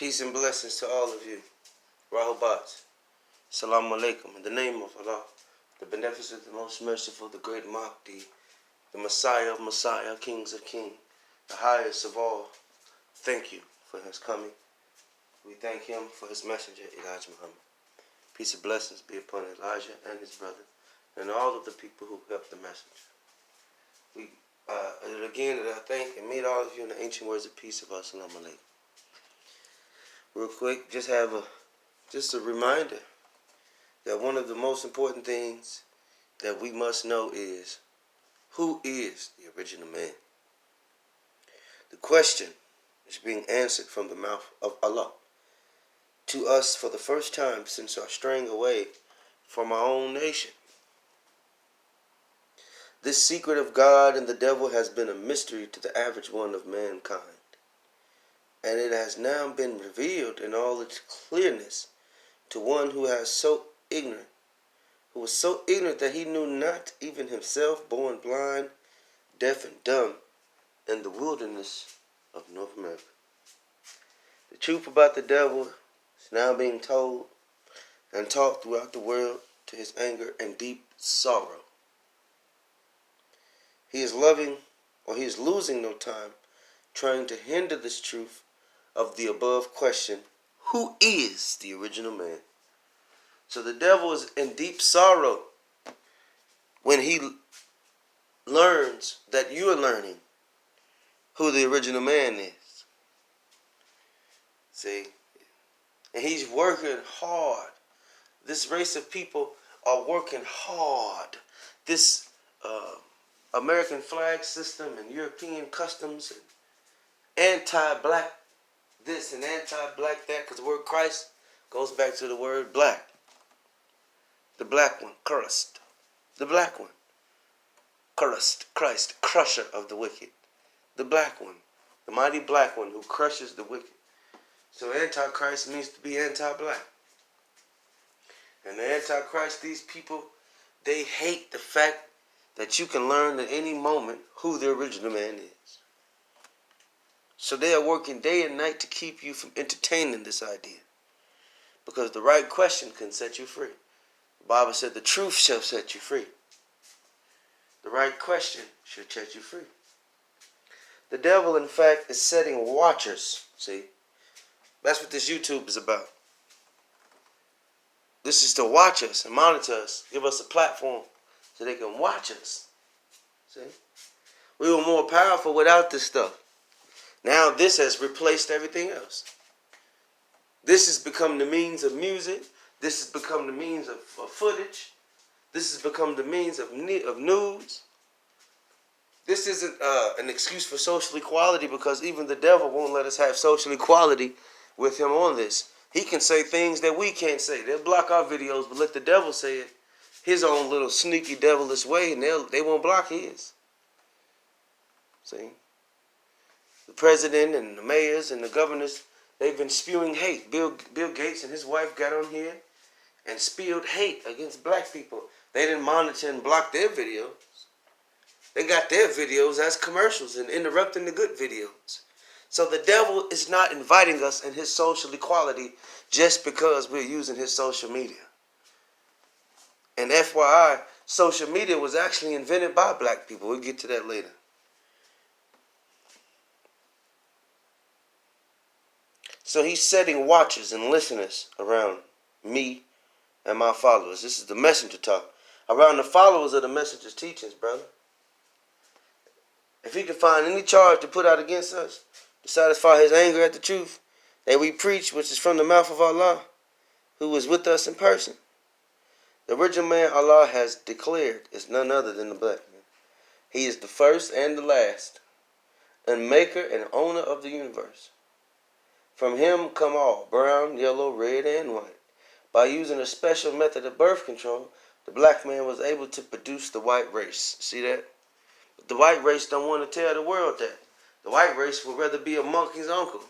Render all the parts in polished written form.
Peace and blessings to all of you. Rahubat. Salam alaikum. In the name of Allah, the beneficent, the most merciful, the great Mahdi, the Messiah of Messiah, kings of kings, the highest of all. Thank you for his coming. We thank him for his messenger, Elijah Muhammad. Peace and blessings be upon Elijah and his brother, and all of the people who helped the messenger. Again, I thank and meet all of you in the ancient words of peace of Assalamu alaikum. Real quick, just a reminder that one of the most important things that we must know is, who is the original man? The question is being answered from the mouth of Allah to us for the first time since our straying away from our own nation. This secret of God and the devil has been a mystery to the average one of mankind, and it has now been revealed in all its clearness to one who was so ignorant that he knew not even himself, born blind, deaf and dumb in the wilderness of North America. The truth about the devil is now being told and taught throughout the world to his anger and deep sorrow. He is losing no time trying to hinder this truth of the above question, who is the original man? So the devil is in deep sorrow when he learns that you are learning who the original man is. See? And he's working hard. This race of people are working hard. This American flag system and European customs and anti-black this and anti-black that, because the word Christ goes back to the word black. The black one, cursed. The black one, cursed. Christ, crusher of the wicked. The black one, the mighty black one who crushes the wicked. So antichrist means to be anti-black. And the antichrist, these people, they hate the fact that you can learn at any moment who the original man is. So they are working day and night to keep you from entertaining this idea. Because the right question can set you free. The Bible said the truth shall set you free. The right question should set you free. The devil, in fact, is setting watchers. See? That's what this YouTube is about. This is to watch us and monitor us. Give us a platform so they can watch us. See? We were more powerful without this stuff. Now this has replaced everything else. This has become the means of music. This has become the means of footage. This has become the means of news. This isn't an excuse for social equality, because even the devil won't let us have social equality with him on this. He can say things that we can't say. They'll block our videos, but let the devil say it his own little sneaky devilish way, and they won't block his. See? The president and the mayors and the governors, they've been spewing hate. Bill Gates and his wife got on here and spewed hate against black people. They didn't monitor and block their videos. They got their videos as commercials and interrupting the good videos. So the devil is not inviting us in his social equality just because we're using his social media. And FYI, social media was actually invented by black people. We'll get to that later. So he's setting watchers and listeners around me and my followers. This is the messenger talk. Around the followers of the messenger's teachings, brother. If he can find any charge to put out against us to satisfy his anger at the truth that we preach, which is from the mouth of Allah, who was with us in person. The original man Allah has declared is none other than the black man. He is the first and the last, and maker and owner of the universe. From him come all, brown, yellow, red, and white. By using a special method of birth control, the black man was able to produce the white race. See that? But the white race don't want to tell the world that. The white race would rather be a monkey's uncle.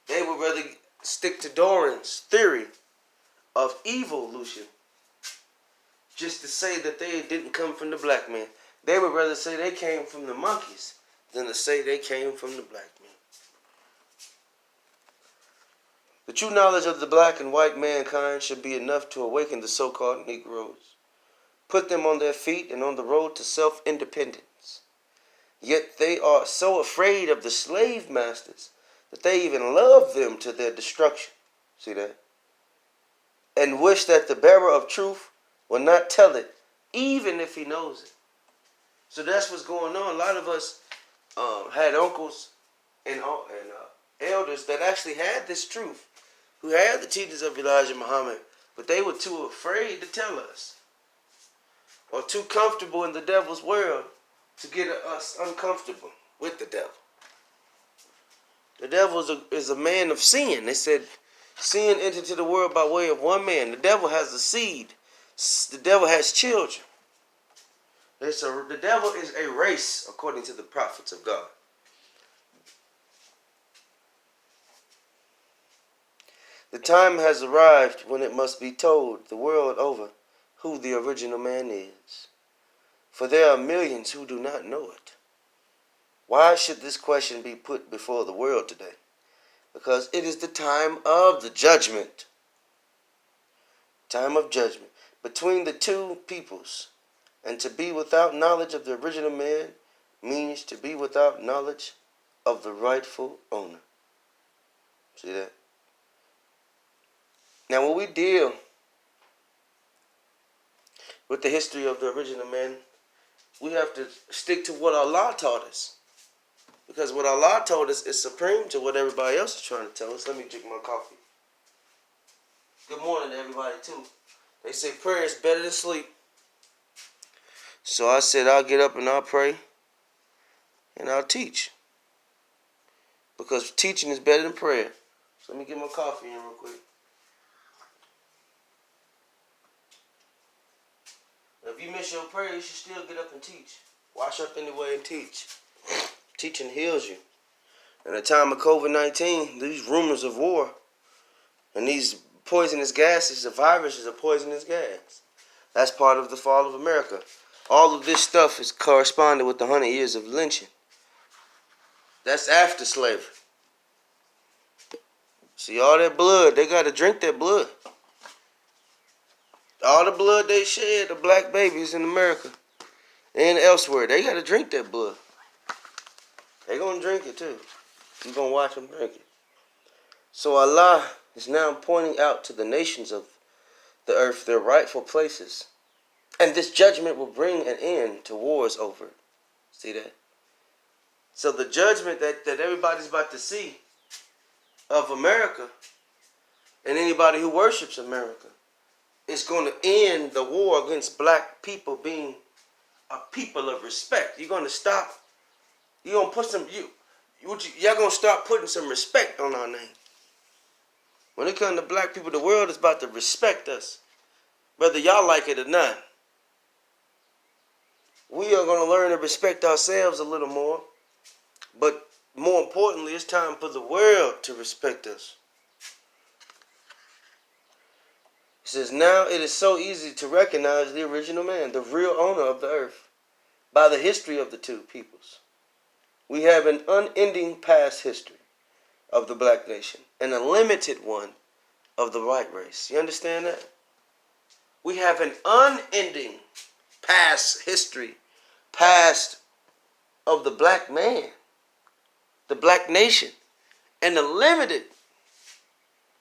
They would rather stick to Darwin's theory of evolution, just to say that they didn't come from the black man. They would rather say they came from the monkeys than to say they came from the black man. The true knowledge of the black and white mankind should be enough to awaken the so-called Negroes, put them on their feet and on the road to self-independence. Yet they are so afraid of the slave masters that they even love them to their destruction. See that? And wish that the bearer of truth will not tell it, even if he knows it. So that's what's going on. A lot of us had uncles and elders that actually had this truth, who had the teachings of Elijah Muhammad, but they were too afraid to tell us, or too comfortable in the devil's world to get us uncomfortable with the devil. The devil is a man of sin. They said sin entered into the world by way of one man. The devil has a seed. The devil has children. The devil is a race, according to the prophets of God. The time has arrived when it must be told the world over who the original man is. For there are millions who do not know it. Why should this question be put before the world today? Because it is the time of the judgment. Time of judgment between the two peoples. And to be without knowledge of the original man means to be without knowledge of the rightful owner. See that? Now when we deal with the history of the original man, we have to stick to what Allah taught us. Because what Allah told us is supreme to what everybody else is trying to tell us. Let me drink my coffee. Good morning to everybody too. They say prayer is better than sleep. So I said I'll get up and I'll pray and I'll teach. Because teaching is better than prayer. So let me get my coffee in real quick. If you miss your prayer, you should still get up and teach. Wash up anyway and teach. Teaching heals you. In the time of COVID-19, these rumors of war and these poisonous gases, the virus is a poisonous gas. That's part of the fall of America. All of this stuff is corresponded with the 100 years of lynching. That's after slavery. See, all that blood, they got to drink that blood. All the blood they shed, the black babies in America and elsewhere, they got to drink that blood. They going to drink it too. You're going to watch them drink it. So Allah is now pointing out to the nations of the earth their rightful places. And this judgment will bring an end to wars over it. See that? So the judgment that everybody's about to see of America and anybody who worships America is going to end the war against black people being a people of respect. You're going to stop. You're going to put some, y'all going to start putting some respect on our name. When it comes to black people, the world is about to respect us, whether y'all like it or not. We are going to learn to respect ourselves a little more, but more importantly, it's time for the world to respect us. It says, now it is so easy to recognize the original man, the real owner of the earth, by the history of the two peoples. We have an unending past history of the black nation and a limited one of the white race. You understand that? We have an unending past history, past of the black man, the black nation, and a limited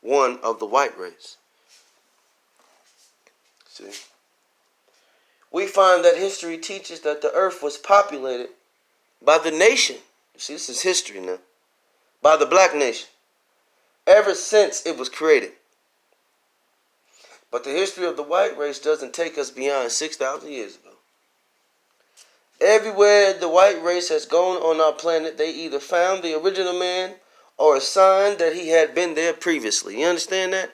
one of the white race. See? We find that history teaches that the earth was populated by the nation. You see, this is history now. By the black nation. Ever since it was created. But the history of the white race doesn't take us beyond 6,000 years ago. Everywhere the white race has gone on our planet, they either found the original man or a sign that he had been there previously. You understand that?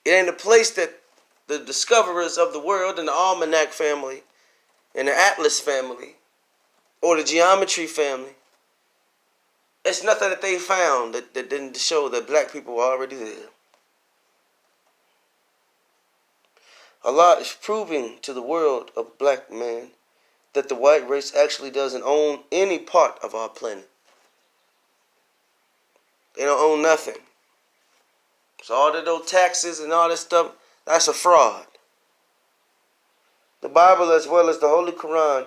It ain't a place that the discoverers of the world and the Almanac family and the Atlas family or the geometry family, it's nothing that they found that didn't show that black people were already there. Allah is proving to the world of black man that the white race actually doesn't own any part of our planet. They don't own nothing. So all of those taxes and all that stuff, that's a fraud. The Bible as well as the Holy Quran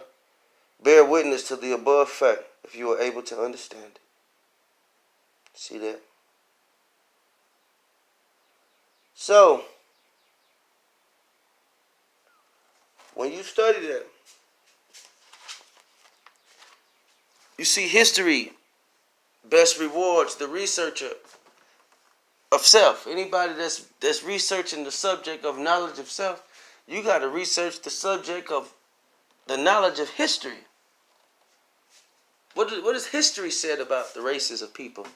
bear witness to the above fact if you are able to understand it. See that? So, when you study that, you see history best rewards the researcher of self. Anybody that's researching the subject of knowledge of self, you got to research the subject of the knowledge of history. What is history said about the races of people?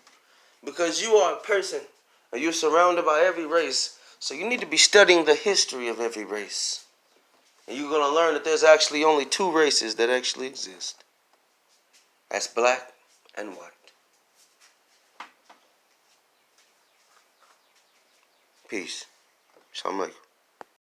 Because you are a person and you're surrounded by every race, so you need to be studying the history of every race. And you're going to learn that there's actually only two races that actually exist. That's black and white. Peace. Assalamu alaikum.